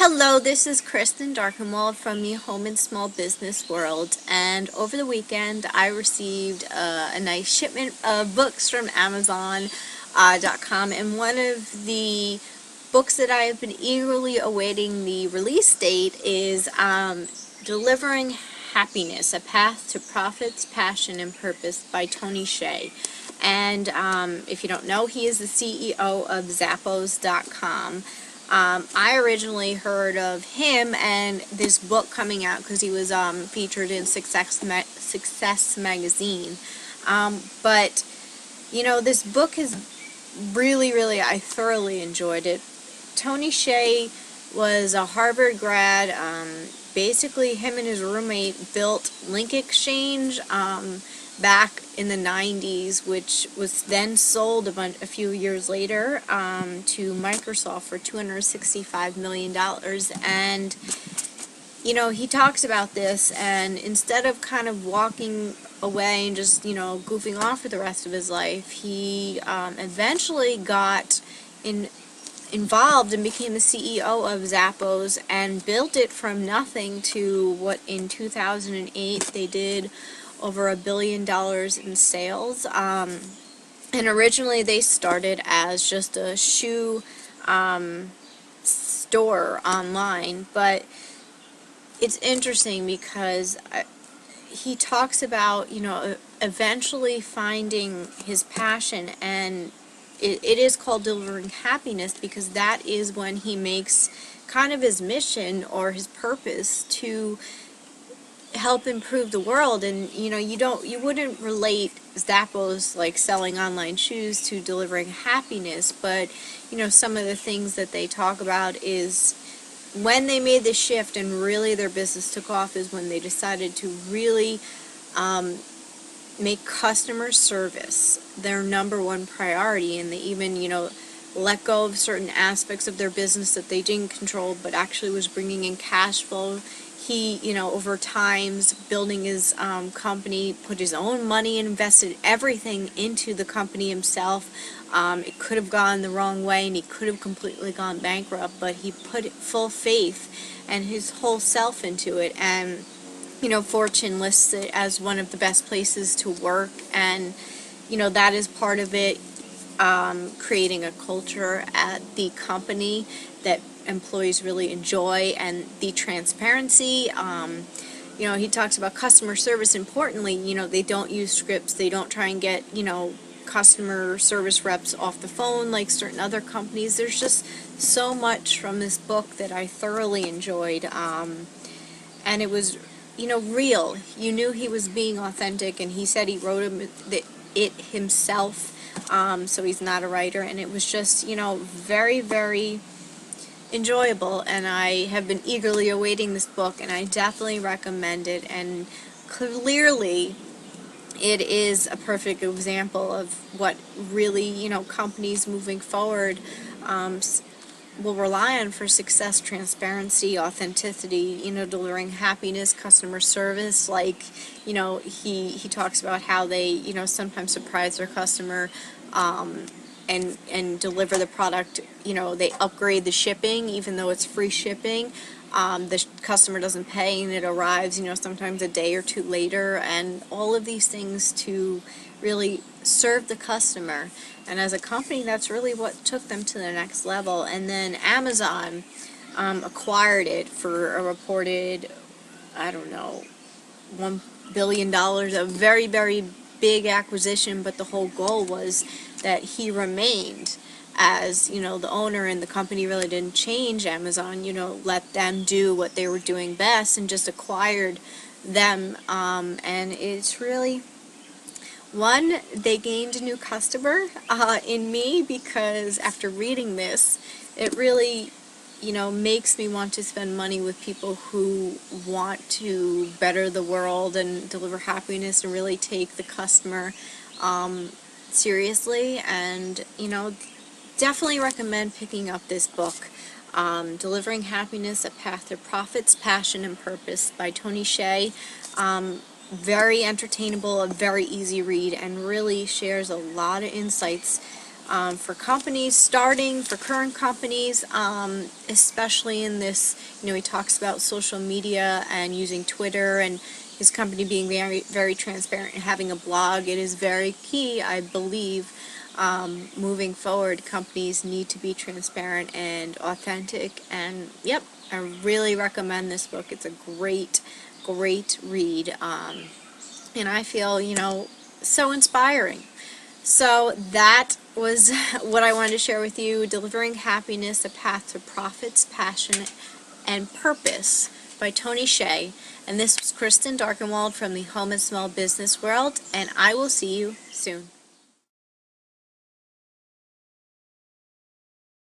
Hello, this is Kristen Darkenwald from the Home and Small Business World, and over the weekend I received a nice shipment of books from Amazon.com, and one of the books that I have been eagerly awaiting the release date is Delivering Happiness, A Path to Profits, Passion, and Purpose by Tony Hsieh. And if you don't know, he is the CEO of Zappos.com. I originally heard of him and this book coming out because he was featured in Success Magazine. But, this book is really, I thoroughly enjoyed it. Tony Hsieh was a Harvard grad. Basically, him and his roommate built Link Exchange back in the 90s, which was then sold a few years later to Microsoft for $265 million. And, he talks about this, and instead of kind of walking away and just, goofing off for the rest of his life, he eventually got involved and became the CEO of Zappos and built it from nothing to what in 2008 they did over $1 billion in sales. And originally they started as just a shoe store online, but it's interesting because he talks about, eventually finding his passion, and it is called Delivering Happiness because that is when he makes kind of his mission or his purpose to help improve the world. And you wouldn't relate Zappos like selling online shoes to delivering happiness, but some of the things that they talk about is when they made the shift and really their business took off is when they decided to really make customer service their number one priority, and they even let go of certain aspects of their business that they didn't control but actually was bringing in cash flow. He, over times building his company, put his own money and invested everything into the company himself. It could have gone the wrong way and he could have completely gone bankrupt, but he put full faith and his whole self into it. And, Fortune lists it as one of the best places to work, and, that is part of it, creating a culture at the company that employees really enjoy, and the transparency. He talks about customer service. Importantly, they don't use scripts. They don't try and get, customer service reps off the phone like certain other companies. There's just so much from this book that I thoroughly enjoyed. And it was, real. You knew he was being authentic, and he said he wrote it himself. So he's not a writer, and it was just, very enjoyable, and I have been eagerly awaiting this book, and I definitely recommend it. And clearly it is a perfect example of what really, companies moving forward will rely on for success: transparency, authenticity, delivering happiness, customer service. Like, he talks about how they, sometimes surprise their customer and deliver the product. They upgrade the shipping even though it's free shipping. The customer doesn't pay and it arrives, sometimes a day or two later, and all of these things to really serve the customer. And as a company, that's really what took them to the next level. And then Amazon acquired it for a reported, I don't know, $1 billion, a very big acquisition, but the whole goal was that he remained as, the owner, and the company really didn't change Amazon, let them do what they were doing best and just acquired them. And it's really, one, they gained a new customer in me, because after reading this, it really, makes me want to spend money with people who want to better the world and deliver happiness and really take the customer seriously. And, definitely recommend picking up this book, Delivering Happiness, A Path to Profits, Passion, and Purpose by Tony Hsieh. Very entertainable, a very easy read, and really shares a lot of insights for companies starting, for current companies, especially in this, he talks about social media and using Twitter, and his company being very, very transparent and having a blog. It is very key, I believe, moving forward. Companies need to be transparent and authentic, and yep, I really recommend this book. It's a great, great read, and I feel, so inspiring. So that was what I wanted to share with you. Delivering Happiness, A Path to Profits, Passion, and Purpose by Tony Hsieh. And this was Kristen Darkenwald from the Home and Small Business World, and I will see you soon.